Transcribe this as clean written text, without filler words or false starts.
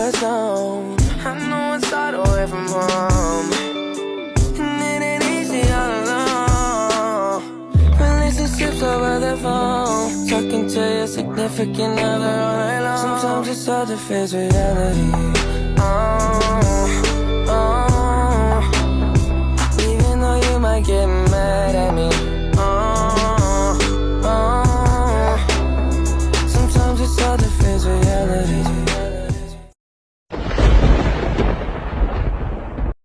comfort zone. I know it's hard away from home, and it ain't easy all alone. Relationships over the phone, talking to your significant other all night long. Sometimes it's hard to face reality.